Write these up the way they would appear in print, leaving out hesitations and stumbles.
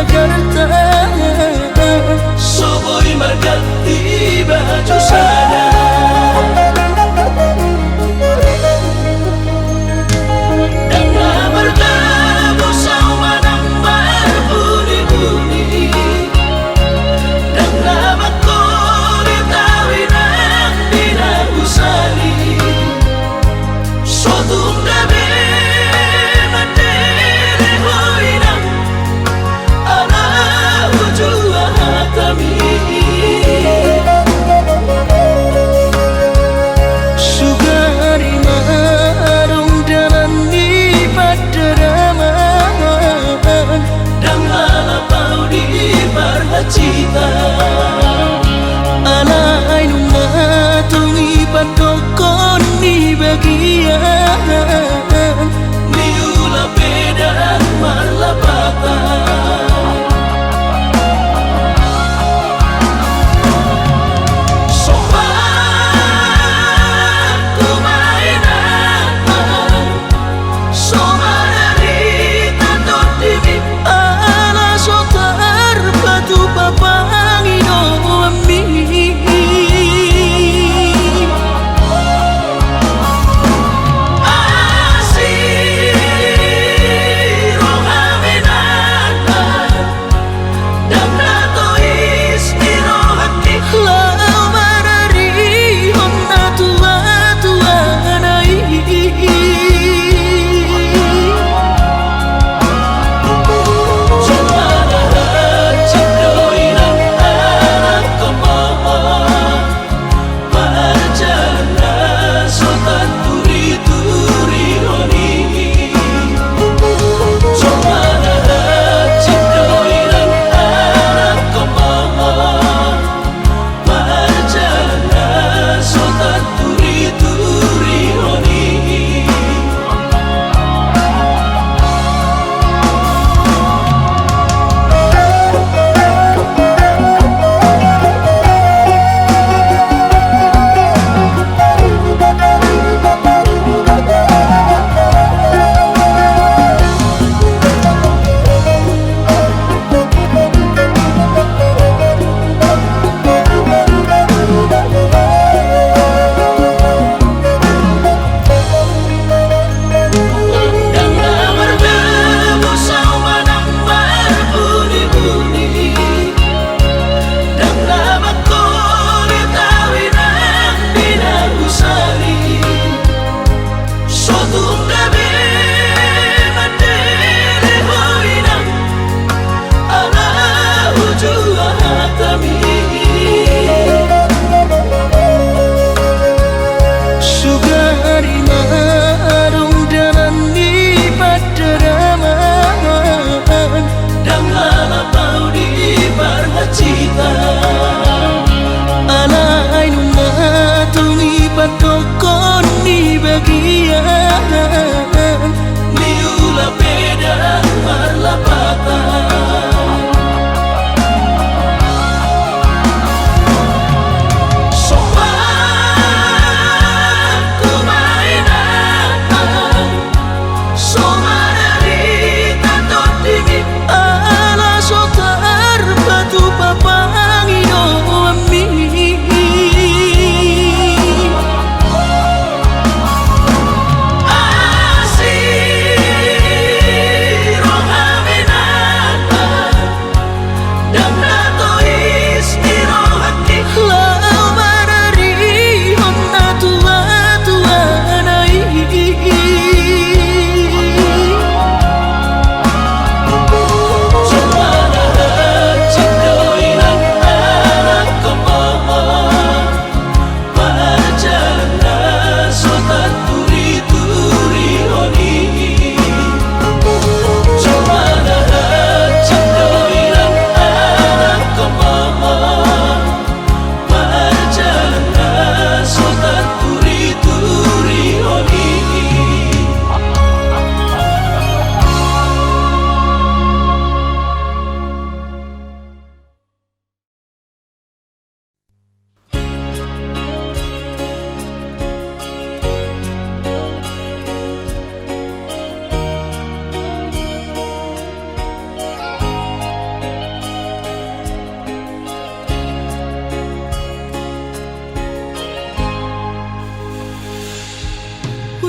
Jakarta. Soboy berganti baju sana. Dengan bertemu saumanang berbudi-budi, dengan makori tawinan binang usali, suatu gabi mandiri hoinang anak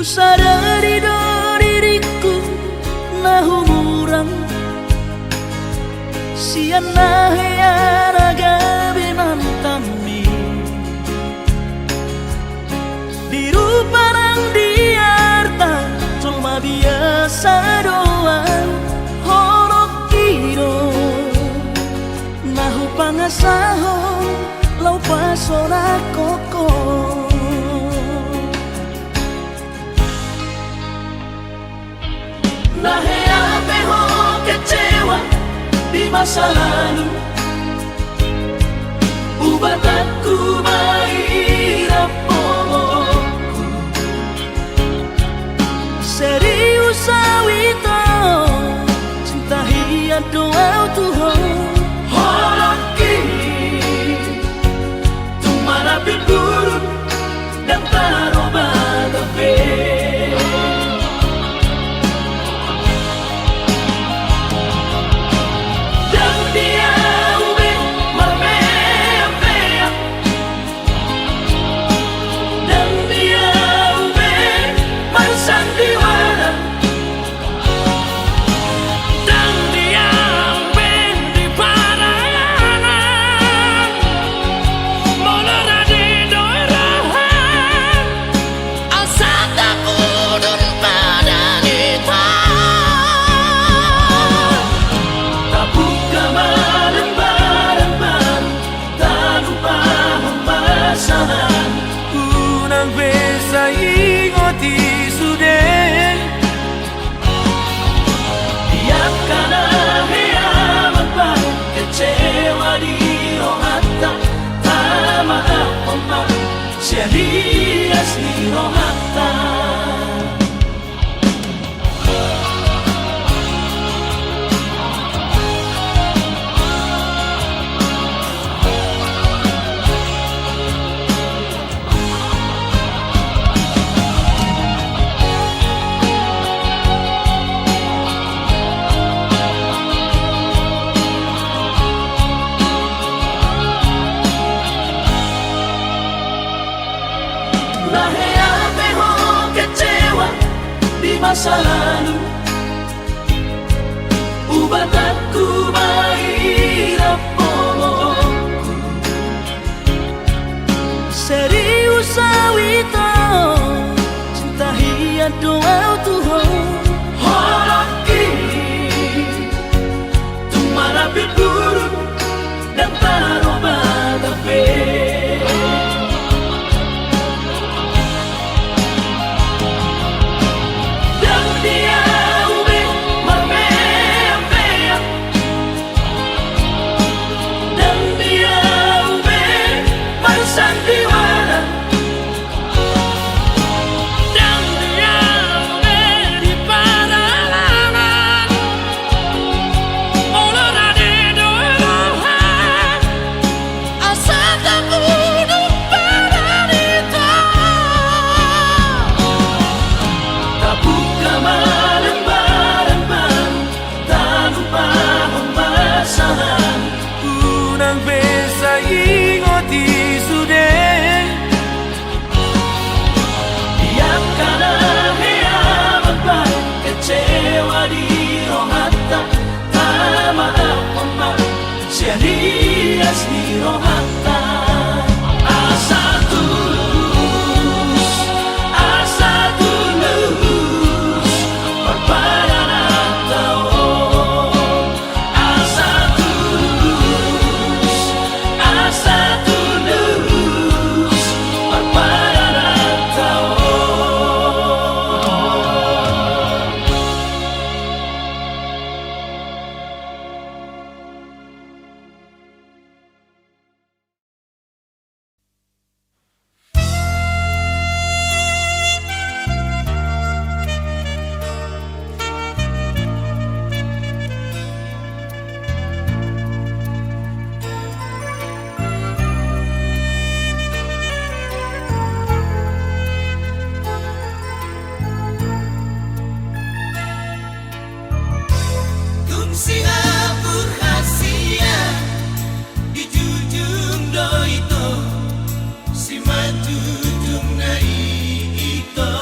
sadari do diriku na humurang siana heana gabi mantami biru parang diarta cuma biasa doang horok kiro nahu pangasahon lau pasora koko nahe ape ho kecewa di masa lalu ubat aku mahirap pomoku serius awito cinta hiat doa Tuhan horoki tumara buruk dan taroba kafe unang besa ingoti sude biarkan hea mempan kecewa di rohata tak maaf omak serius di rohata nahe ape ho kecewa di masa lalu ubat aku mahirap pomoku serius awito cinta hiat doa Tuhan horoki tumara buruk dan taroba kafe unang besa ingoti sude biarkan hea mempan kecewa di rohata tak maaf omak serius di rohata asa tulus berpadan atau si maju dung na ito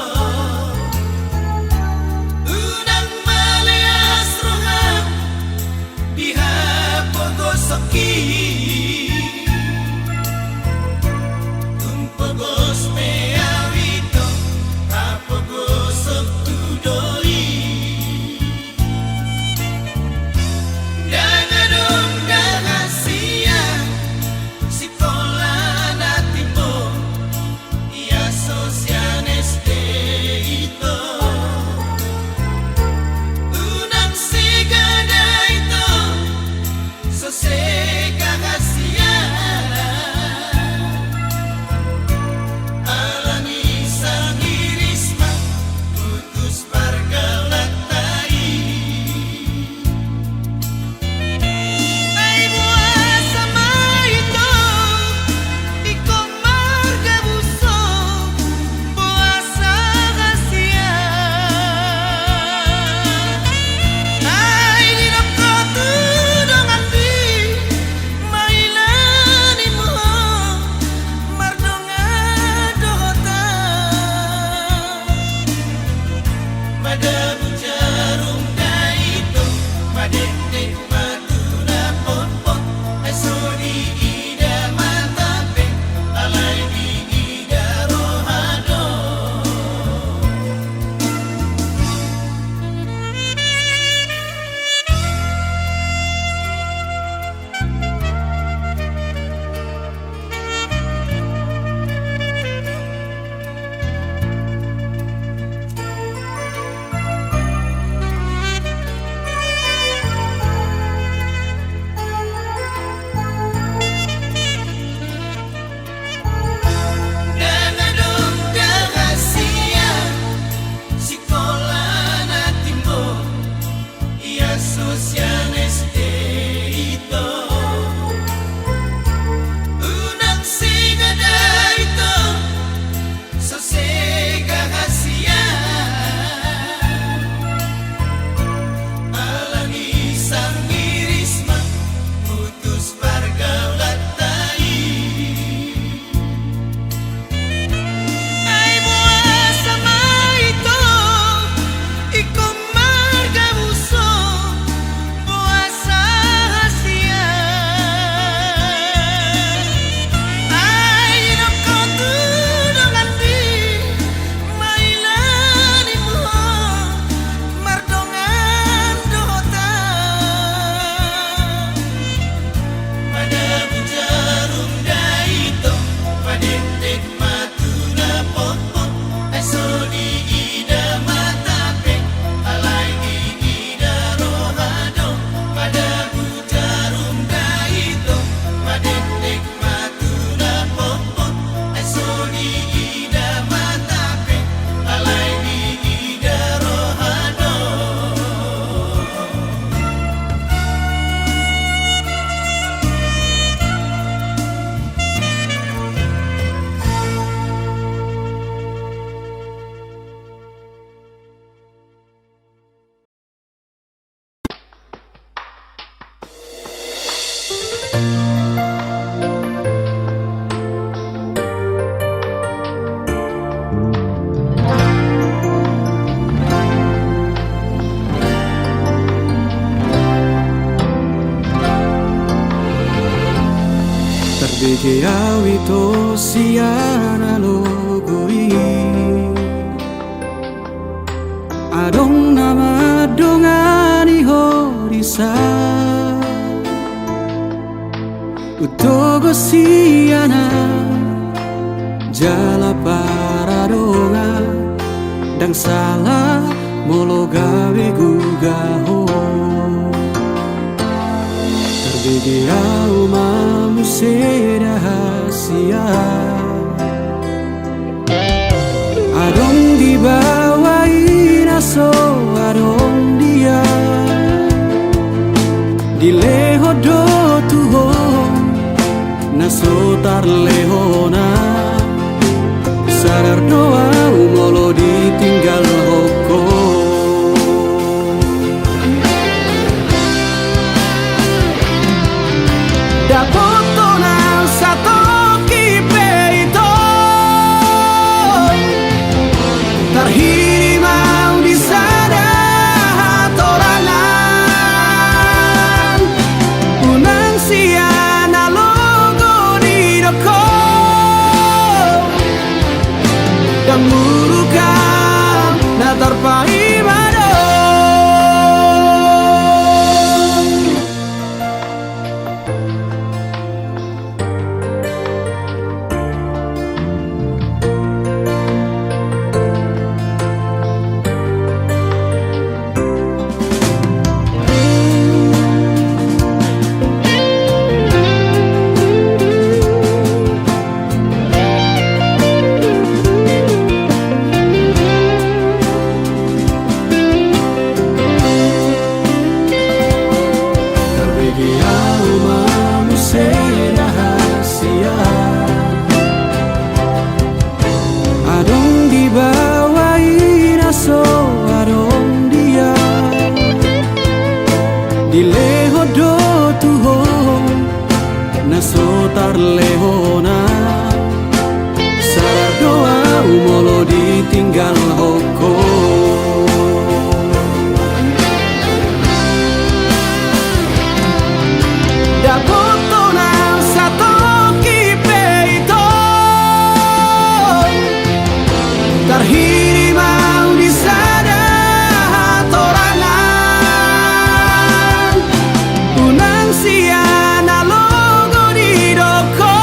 Tarbege awito siana logoi Adong nama dongani horisa Utogo siana jala paradonga Dang salah molo gawe gugaho Tarbege au mamu rahasia Adong dibawain aso adong dia Di leho do tuho naso tar lehona Sadar doa molo ditinggal hoko Dapoto na satu kipe itu terhiri mau di sana hatorangan Unang siana logo di doko Dan murukan na terpai Dileho do tuho naso tar lehona Sadar doa molo ditinggal hoko Dapoto na satu kipe itu terhiri mau di sana hatorangan Unang siana logo di doko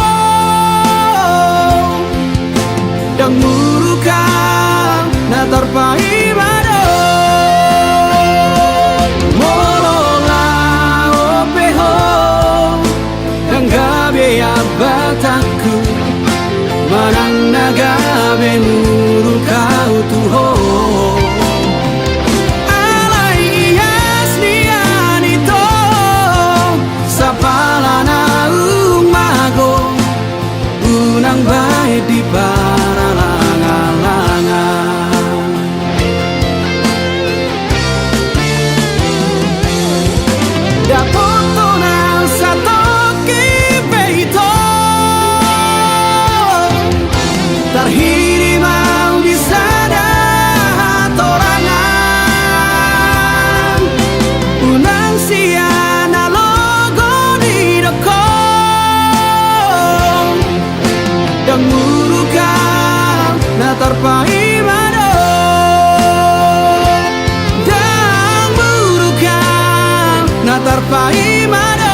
Dan murukan na terpai mado Molola opeho Dan gabe abataku Manang nagabe murukau tuho Unang baik di para langan-langan Dapoto na satu kipe itu terhiri mau di sana hatorangan Unang siana logo di doko Dan murukan na terpai mado Dan murukan na terpai mado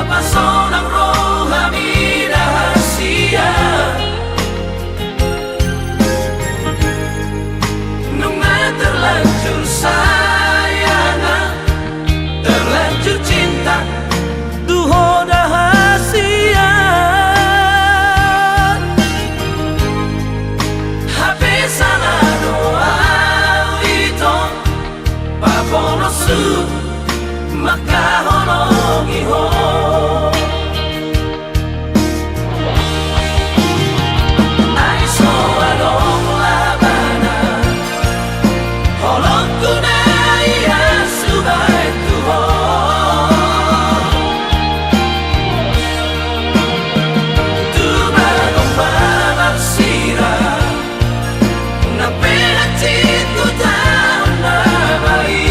terpesona rohani rahasia. Nunggu terlanjur sayang, terlanjur cinta, duho rahasia. Hape sana doa itu papono su maka honongi ho. Aiso adong labana holong kunaya subai tuho. Tuba gomba sira na pena titu tau na bai.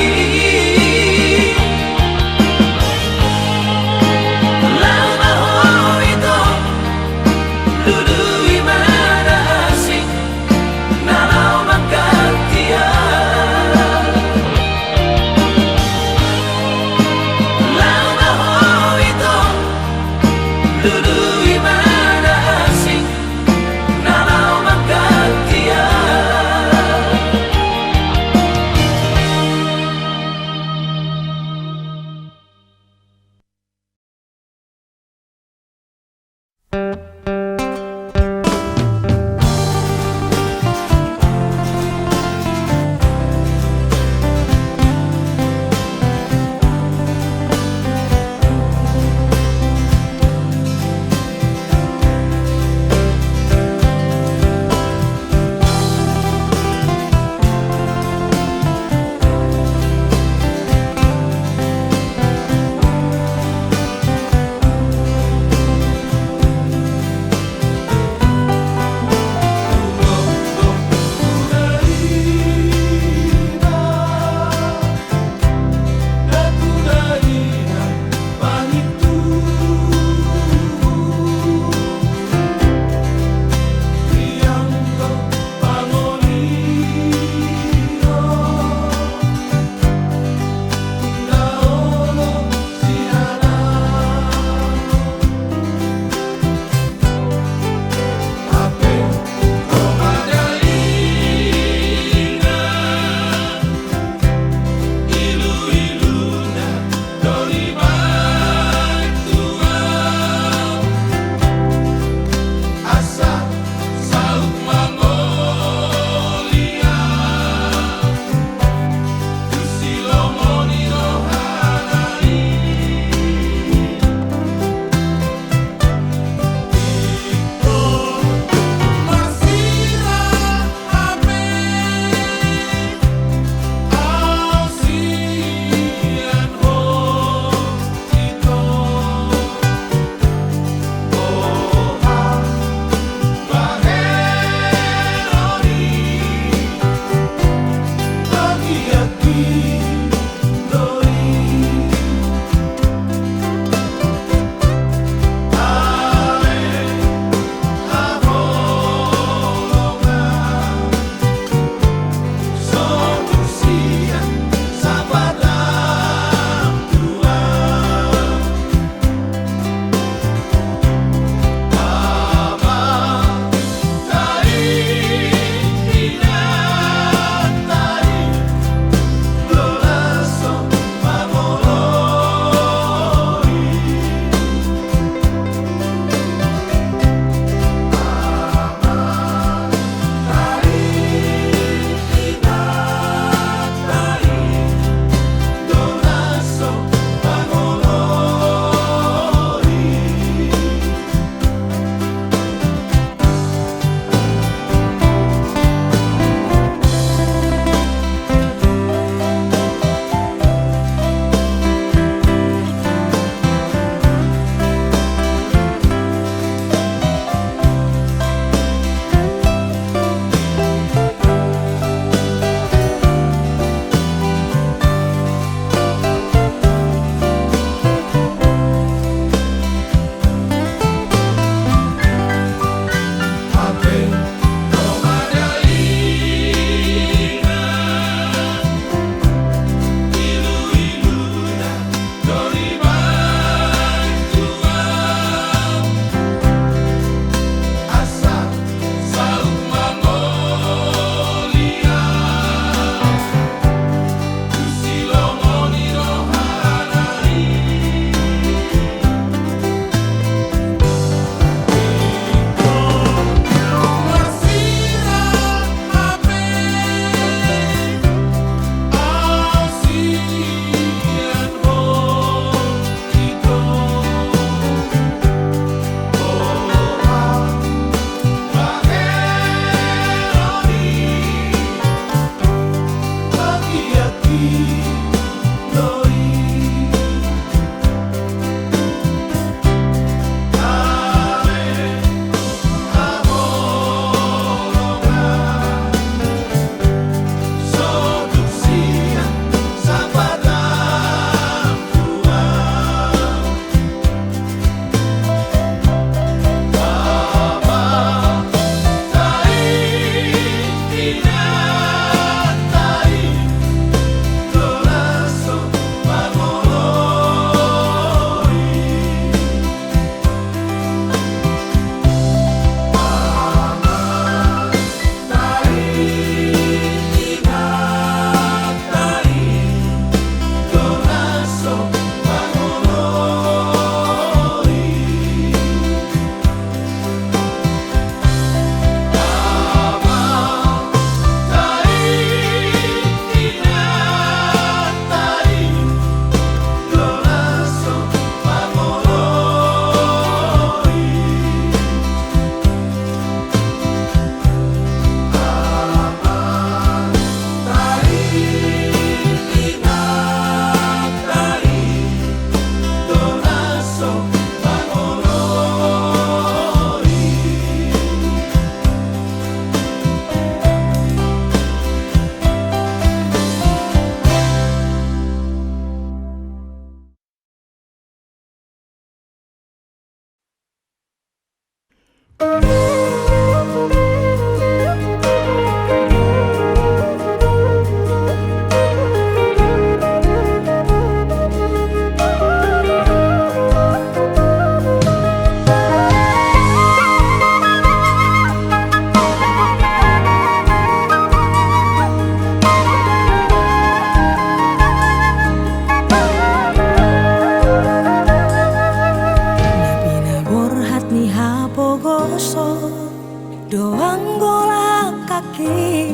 Doang golak kaki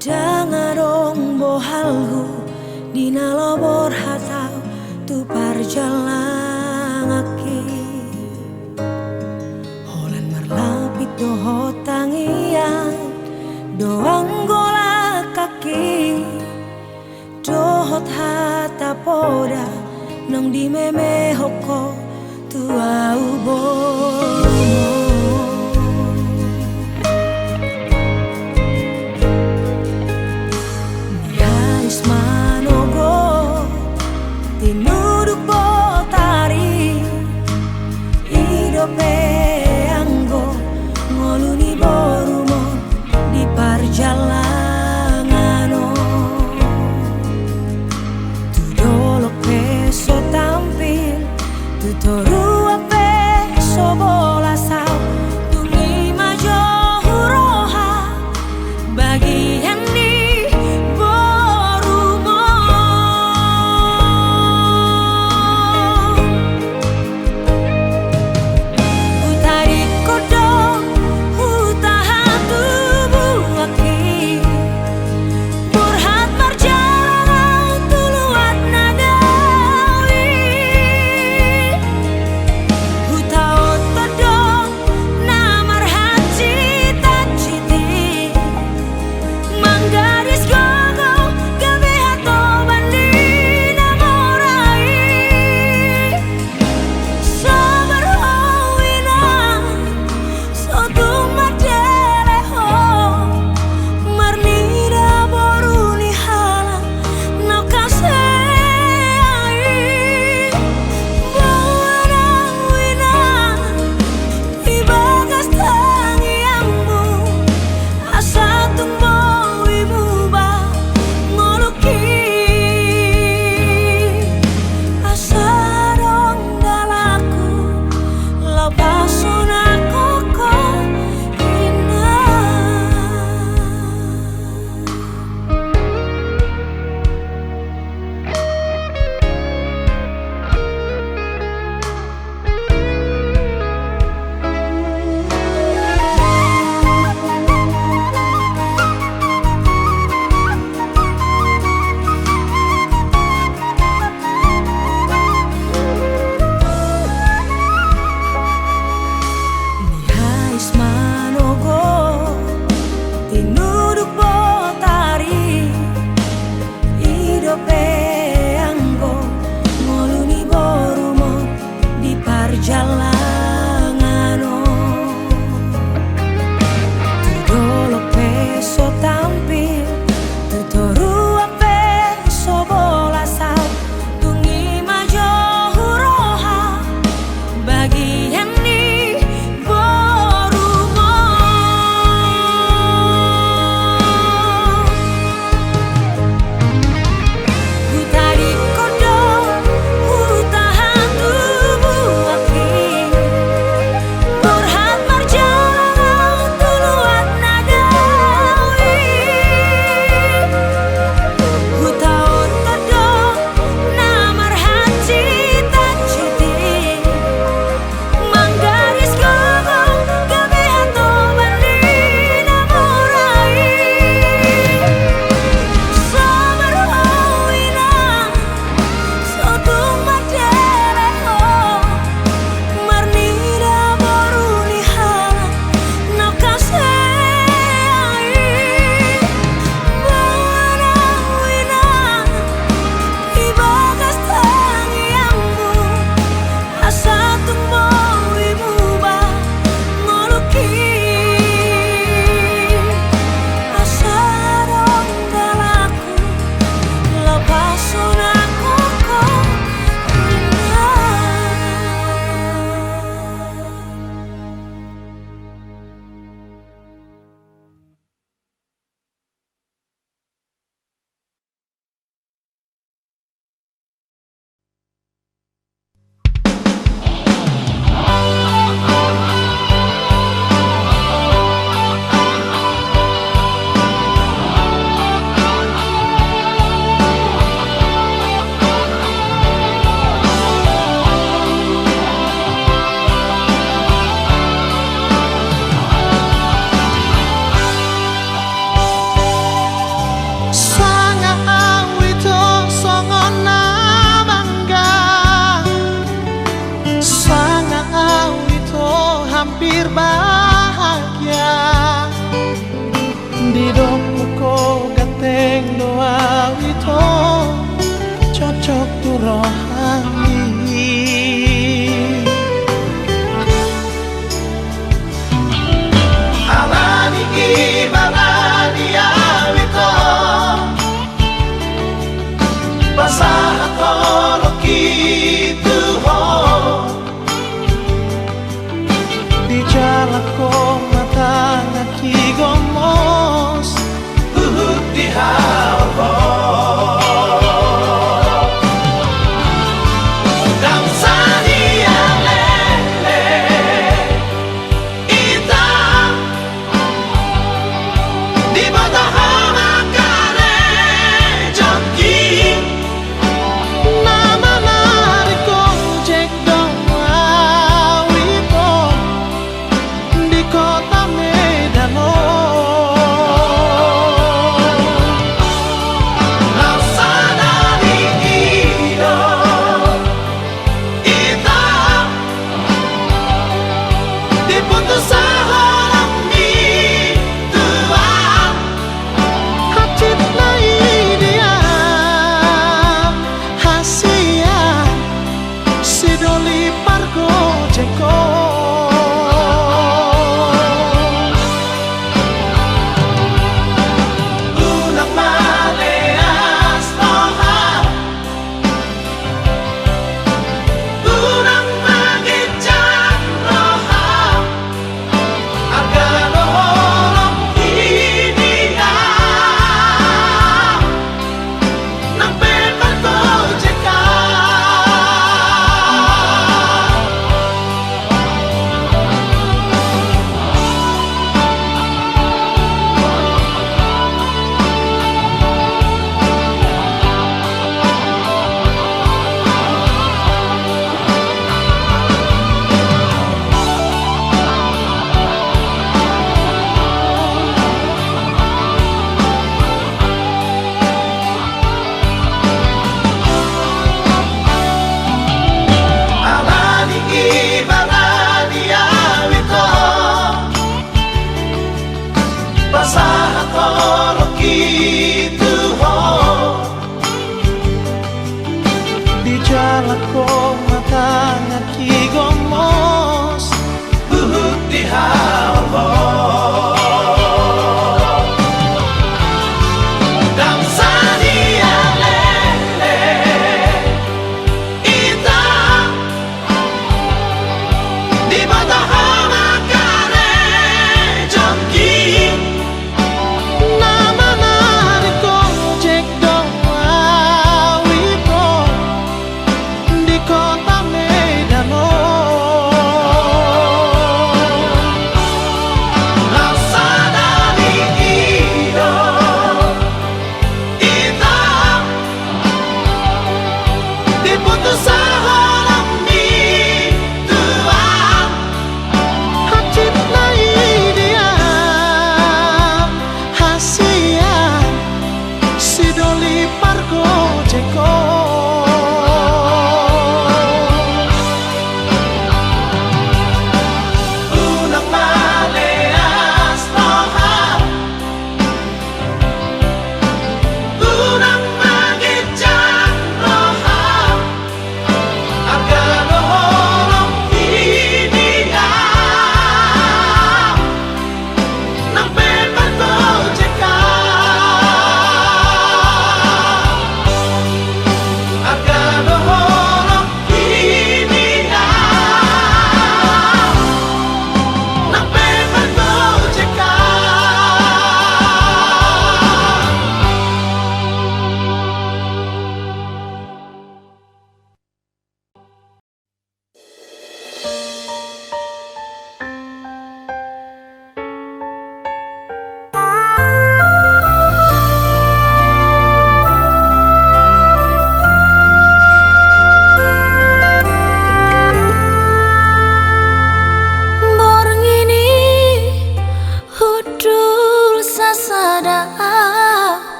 Dangarong bohalhu Dina lobor hatau tu parjalang aki Holen merlapit doho tangian Doang golak kaki Dohot hata poda Nong di meme hoko tu au bomo Tinuduk botari Idope anggo ngoluni borumo di parjalangano Tu dolok peso tampil Tu toru peso bola sao Tu ngima johuroha bagian di Dansa dia lele ita di batahana kare joki nama nariko jek dong wito di kota Medan. Di jalan ko matanya kigomos buhut di hawa dansa dia lele ita di batahana kare joki nama nariko jek dong wito di kota Medan.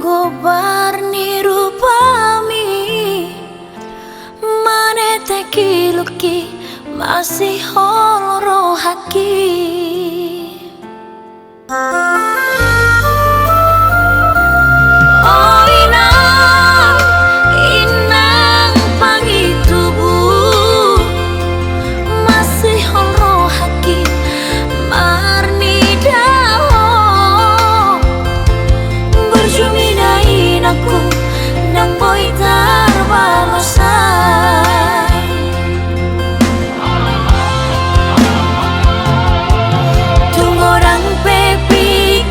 Gobar nirupami manete kiluki masih holoro haki oh inang inang pangi tubuh masih holoro haki marni dao berjuminain aku nang boy tarbalosai tunggu orang pepi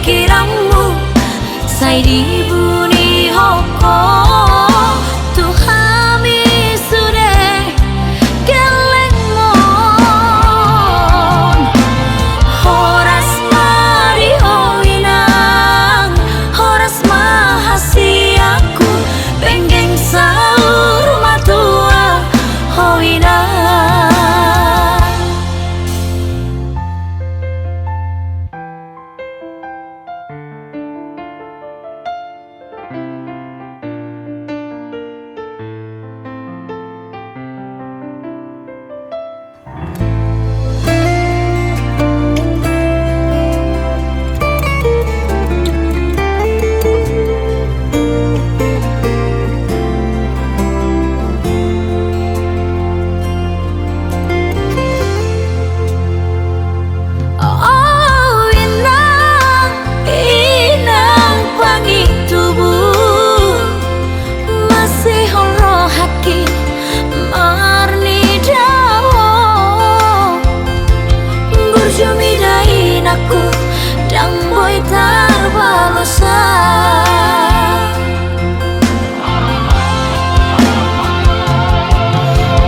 balosa.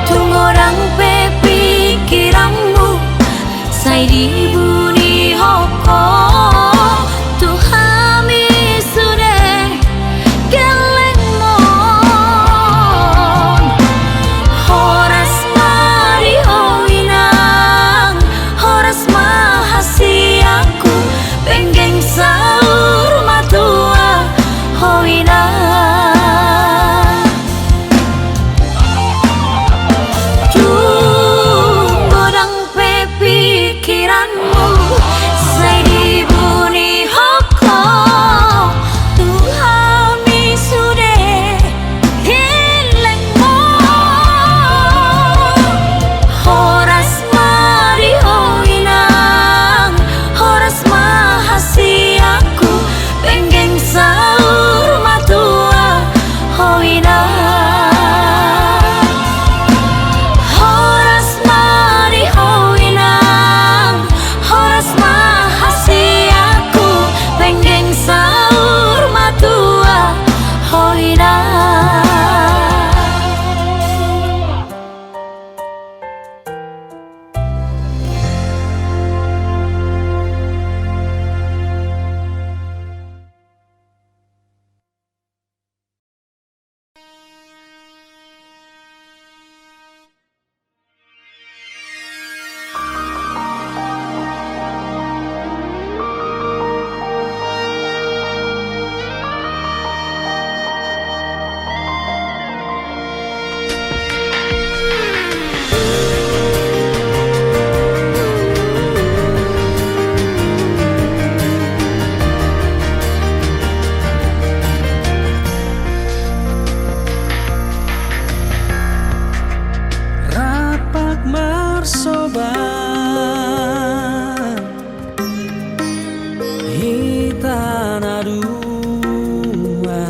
Tumorang pe pikiranmu sai di buni hoko. Tuhami sudah geleng mon. Horas mari hoinang, horas mahasiaku penggeng saur matua hoinang. Tumorang pe pikiranmu sai di buni hoko. Tuhami sudah hileng mon. Horas mari hoinang, horas mahasiaku penggeng saur matua hoinang. Horas mari hoinang, horas mahasiaku penggeng saur matua hoinang. Rapak marsoban hitana dua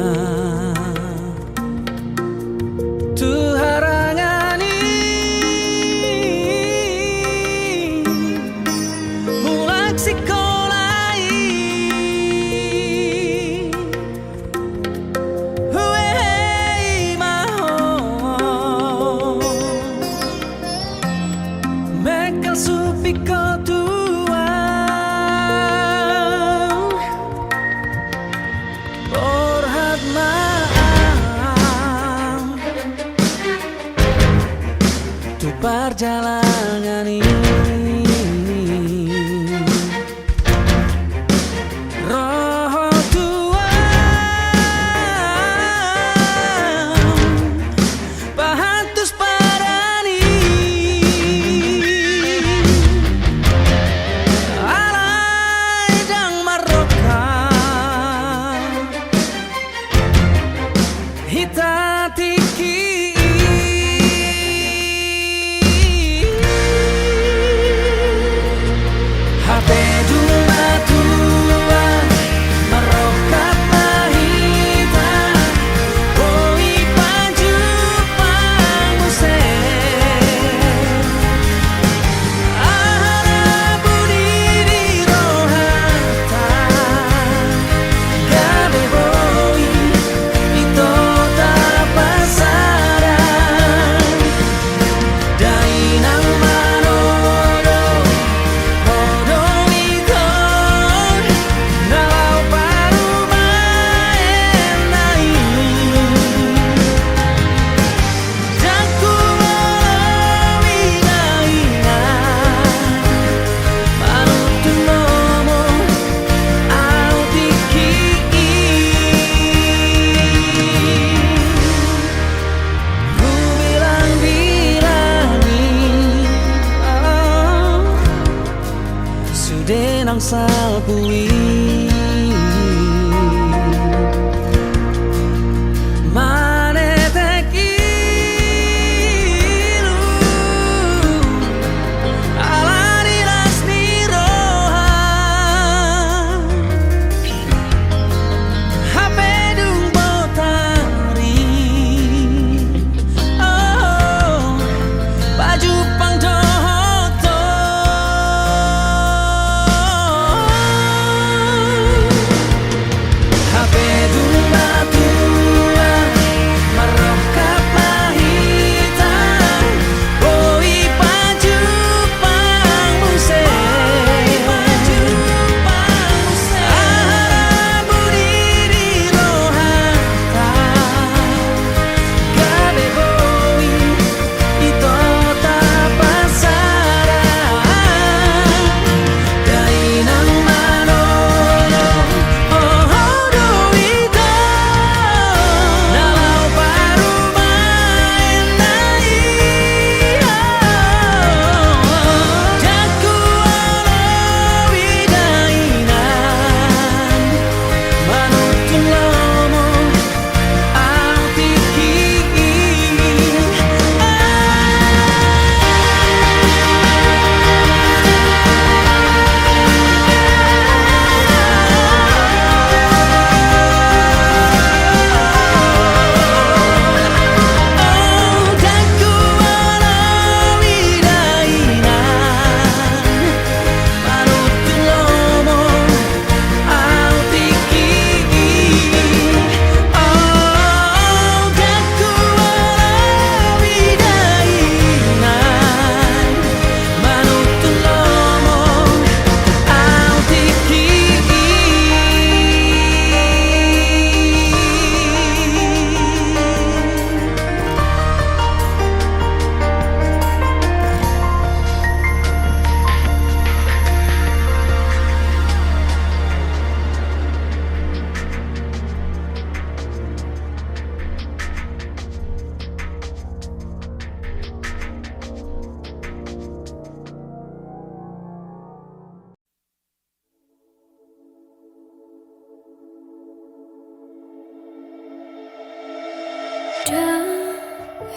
tuharangani mulak sikolai huwei maho Mekal supiko tuang Borhat maam Tu perjalanan ini Roh tuang Pahantus parani Alai dang maroka Hita tiki Hate jumpa tua Marokat mahita Oi paju panguse Ahara budi di rohata Gabe boi Ito tapasa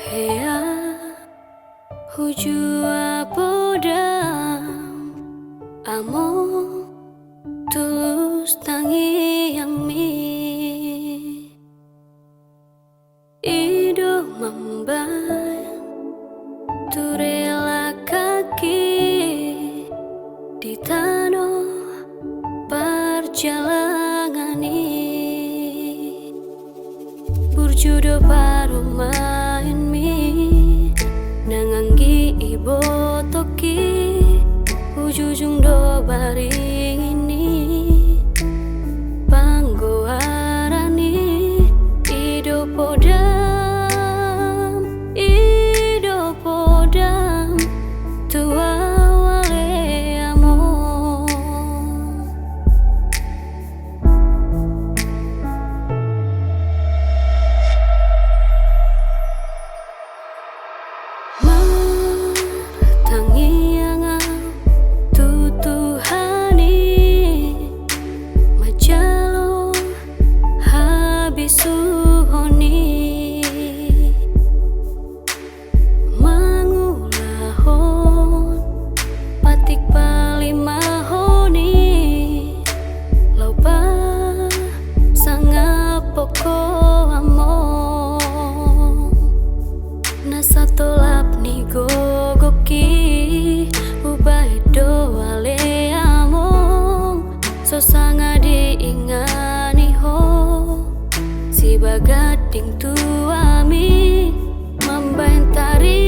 Hea hujua podam amo tulus tangi yang mi ido membayang tu rela kaki di tanah perjalanan ini burjudo baru main mi nanganggi ibo toki ujujung do baring ini panggo arani ido podam tua wale amo martangi anga tutuhani majalo habisuhoni mangulahon patik palimahoni loba sanga poko amo nasatolap ni gogoki ubah do wale among so sanga diingani ho si bagading tuami membentari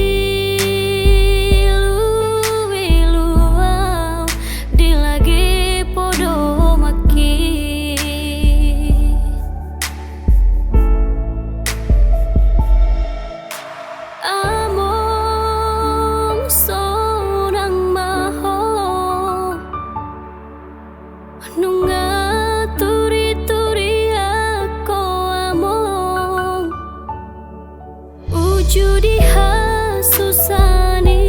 luau di lagi podo maki among sonang maho nunga turi-turi ako among ujudi hasusani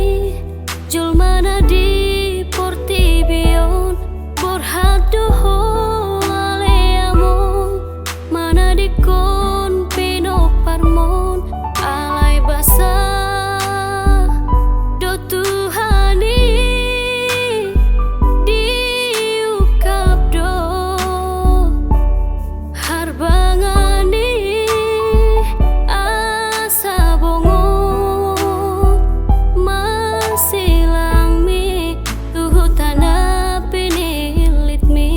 julmana di portibion borhadoho ale among mana di kon pino parmon alai basa do tuhani diukap do harbangani asa bongo masilang mi tuhutana pinilit mi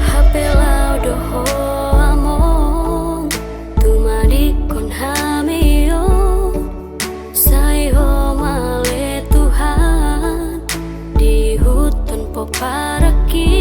hapelau doho among tumadikon hamio sai ho male Tuhan di hutan poparaki